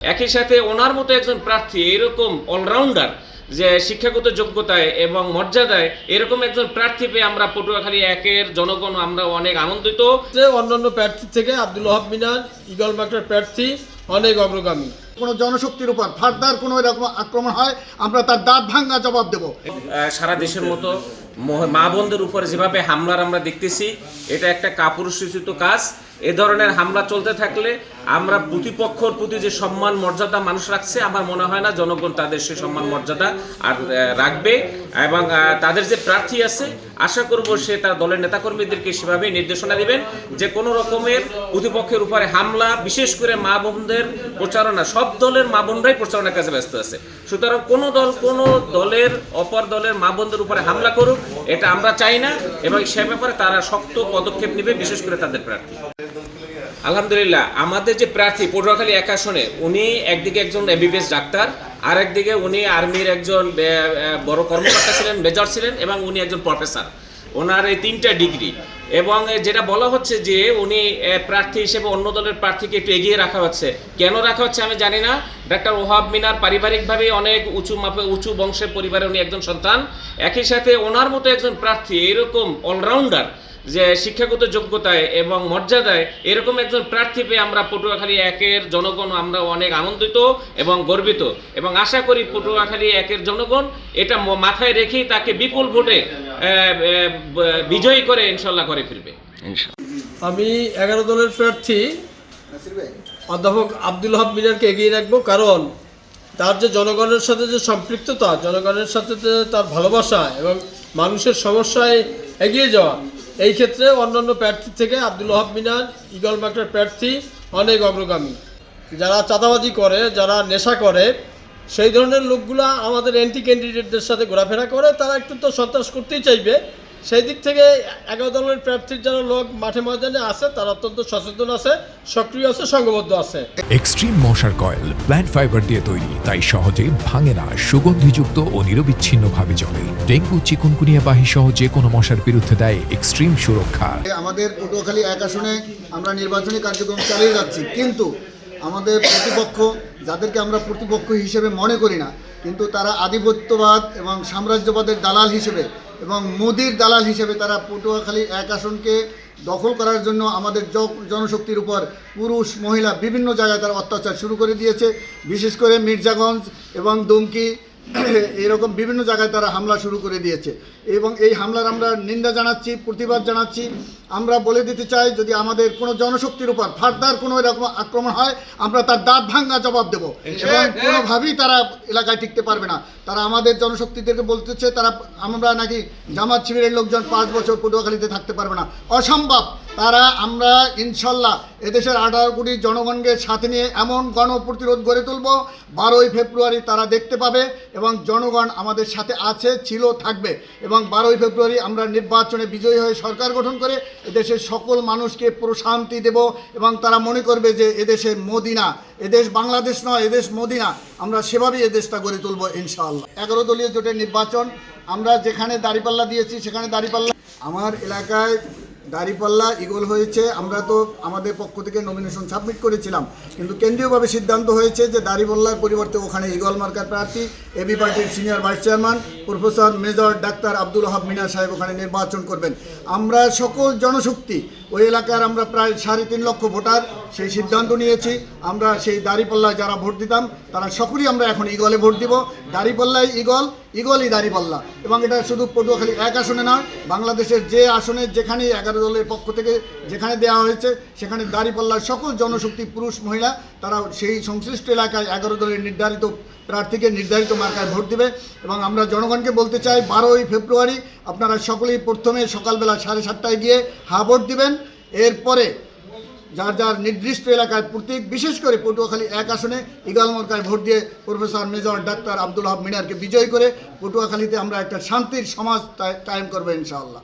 একই সাথে ওনার মতো একজন প্রার্থী এরকম অলরাউন্ডার যে শিক্ষাগত যোগ্যতায় এবং মর্যাদায় এরকম একজন প্রার্থী পেয়ে আমরা পটুয়াখালী একের জনগণ আমরা অনেক আনন্দিত। অন্যান্য প্রার্থী থেকে আব্দুল ওহাব মিনার ঈগল মার্কার প্রার্থী অনেক অগ্রগামী। কোনো জনশক্তির উপর ফার্দার কোনো এরকম আক্রমণ হয় আমরা তার দাঁত ভাঙা জবাব দেব। সারা দেশের মতো মা বোনদের উপরে যেভাবে হামলার আমরা দেখতেছি, এটা একটা কাপুরুষোচিত কাজ। এ ধরনের হামলা চলতে থাকলে আমরা প্রতিপক্ষর প্রতি যে সম্মান মর্যাদা মানুষ রাখছে, আমার মনে হয় না জনগণ তাদের সে সম্মান মর্যাদা আর রাখবে। এবং তাদের যে প্রার্থী আছে, আশা করব সে তার দলের নেতাকর্মীদেরকে সেভাবে নির্দেশনা দিবেন যে কোনো রকমের প্রতিপক্ষের উপরে হামলা, বিশেষ করে মা বোনদের প্রচারণা, সব দলের মা বোনরাই প্রচারণার কাজে ব্যস্ত আছে। সুতরাং কোনো দলের অপর দলের মা বোনদের উপরে হামলা করুক, এটা আমরা চাই না এবং সে ব্যাপারে তারা শক্ত পদক্ষেপ নেবে, বিশেষ করে তাদের প্রার্থী। আলহামদুলিল্লাহ, আমাদের যে প্রার্থী পটুয়াখালী এক আসনে, উনি একদিকে একজন এমবিবিএস ডাক্তার, আর একদিকে উনি আর্মির একজন বড় কর্মকর্তা ছিলেন, মেজর ছিলেন, এবং উনি একজন প্রফেসর। ওনার এই 3টা ডিগ্রি, এবং যেটা বলা হচ্ছে যে উনি প্রার্থী হিসেবে অন্য দলের প্রার্থীকে একটু এগিয়ে রাখা হচ্ছে। কেন রাখা হচ্ছে আমি জানি না। ডাক্তার ওহাব মিনার পারিবারিকভাবে অনেক উঁচু বংশের পরিবারে উনি একজন সন্তান। একই সাথে ওনার মতো একজন প্রার্থী এরকম অলরাউন্ডার যে শিক্ষাগত যোগ্যতায় এবং মর্যাদায় এরকম একজন প্রার্থী পেয়ে আমরা পটুয়াখালী একের জনগণ আমরা অনেক আনন্দিত এবং গর্বিত, এবং আশা করি পটুয়াখালী একের জনগণ এটা মাথায় রেখেই তাকে বিপুল ভোটে বিজয়ী করে ইনশাল্লাহ করে ফিরবে। আমি 11 দলের প্রার্থী অধ্যাপক আব্দুল ওহাব মিনারকে এগিয়ে রাখবো, কারণ তার যে জনগণের সাথে যে সম্পৃক্ততা, জনগণের সাথে যে তার ভালোবাসা এবং মানুষের সমস্যায় এগিয়ে যাওয়া, এই ক্ষেত্রে অন্যান্য প্রার্থী থেকে আব্দুল ওহাব মিনার ঈগল মার্কার প্রার্থী অনেক অগ্রগামী। যারা চাঁদাবাজি করে, যারা নেশা করে, সেই ধরনের লোকগুলা আমাদের অ্যান্টি ক্যান্ডিডেটদের সাথে ঘোরাফেরা করে, তারা একটু তো সন্ত্রাস করতেই চাইবে। সেই দিক থেকে 11 দলের প্রার্থীর যারা লোক মাঠে ময়দানে আছে, তারা অত্যন্ত সচেতন আছে, সক্রিয় আছে, সংঘবদ্ধ আছে। এক্সট্রিম মশার কয়েল প্ল্যান্ট ফাইবার দিয়ে তৈরি, তাই সহজে ভাঙে না, সুগন্ধিযুক্ত ও নিরবিচ্ছিন্নভাবে জ্বলে। ডেঙ্গু, চিকুনগুনিয়া বাহি সহ যে কোনো মশার বিরুদ্ধে দেয় এক্সট্রিম সুরক্ষা। আমাদের পটুয়াখালী এক আসনে আমরা নির্বাচনী কার্যক্রম চালিয়ে যাচ্ছি, কিন্তু আমাদের প্রতিপক্ষ, যাদেরকে আমরা প্রতিপক্ষ হিসেবে মনে করি না, কিন্তু তারা আধিপত্যবাদ এবং সাম্রাজ্যবাদের দালাল হিসেবে এবং মোদির দালাল হিসেবে তারা পটুয়াখালী এক আসনকে দখল করার জন্য আমাদের জনশক্তির উপর পুরুষ মহিলা বিভিন্ন জায়গায় তারা অত্যাচার শুরু করে দিয়েছে। বিশেষ করে মির্জাগঞ্জ এবং দুমকি এরকম বিভিন্ন জায়গায় তারা হামলা শুরু করে দিয়েছে, এবং এই হামলার আমরা নিন্দা জানাচ্ছি, প্রতিবাদ জানাচ্ছি। আমরা বলে দিতে চাই, যদি আমাদের কোনো জনশক্তির উপর ফার্দার কোনো এরকম আক্রমণ হয় আমরা তার দাঁত ভাঙা জবাব দেব, এবং কোনোভাবেই তারা এলাকায় টিকতে পারবে না। তারা আমাদের জনশক্তিদেরকে বলতেছে তারা আমরা নাকি জামাত শিবিরের লোকজন 5 বছর পটুয়াখালীতে থাকতে পারবে না, অসম্ভব। আমরা ইনশাল্লাহ এদেশের 18 কোটি জনগণকে সাথে নিয়ে এমন গণপ্রতিরোধ গড়ে তুলব, 12ই ফেব্রুয়ারি তারা দেখতে পাবে, এবং জনগণ আমাদের সাথে আছে, ছিল, থাকবে। এবং 12ই ফেব্রুয়ারি আমরা নির্বাচনে বিজয়ী হয়ে সরকার গঠন করে এদেশের সকল মানুষকে প্রশান্তি দেব, এবং তারা মনে করবে যে এদেশে মদিনা, এদেশ বাংলাদেশ নয়, এদেশ মদিনা। আমরা সেভাবেই এদেশটা গড়ে তুলব ইনশাআল্লাহ। 11 দলীয় জোটের নির্বাচন, আমরা যেখানে দাঁড়িপাল্লা দিয়েছি সেখানে দাঁড়িপাল্লা, আমার এলাকায় দাঁড়িপাল্লা ঈগল হয়েছে। আমরা তো আমাদের পক্ষ থেকে নমিনেশন সাবমিট করেছিলাম, কিন্তু কেন্দ্রীয়ভাবে সিদ্ধান্ত হয়েছে যে দাঁড়িপাল্লার পরিবর্তে ওখানে ঈগল মার্কার প্রার্থী এবি পার্টির senior vice chairman professor major ডাক্তার আব্দুল ওহাব মিনার সাহেব ওখানে নির্বাচন করবেন। আমরা সকল জনশক্তি, ওই এলাকার আমরা প্রায় 3.5 লক্ষ ভোটার, সেই সিদ্ধান্ত নিয়েছি আমরা সেই দাঁড়িপাল্লায় যারা ভোট দিতাম তারা সকলেই আমরা এখন ঈগলে ভোট দিব। দাঁড়িপাল্লাই ঈগল, ঈগলই দাঁড়িপাল্লা। এবং এটা শুধু পটুয়াখালী এক আসনে নয়, বাংলাদেশের যে আসনে যেখানেই 11 দলের পক্ষ থেকে যেখানে দেওয়া হয়েছে সেখানে দাঁড়িপাল্লার সকল জনশক্তি, পুরুষ মহিলা, তারা সেই সংশ্লিষ্ট এলাকায় 11 দলের নির্ধারিত প্রার্থীকে নির্ধারিত মার্কায় ভোট দিবে। এবং আমরা জনগণকে বলতে চাই, 12ই ফেব্রুয়ারি আপনারা সকলেই প্রথমে সকালবেলা 7:30টায় গিয়ে ভোট দিবেন। এরপরে যার যার নির্দিষ্ট এলাকায় প্রতীক, বিশেষ করে পটুয়াখালী এক আসনে ঈগল মার্কায় ভোট দিয়ে প্রফেসর মেজর ডাক্তার আব্দুল ওহাব মিনারকে বিজয়ী করে পটুয়াখালীতে আমরা একটা শান্তির সমাজ কায়েম করবো ইনশাআল্লাহ।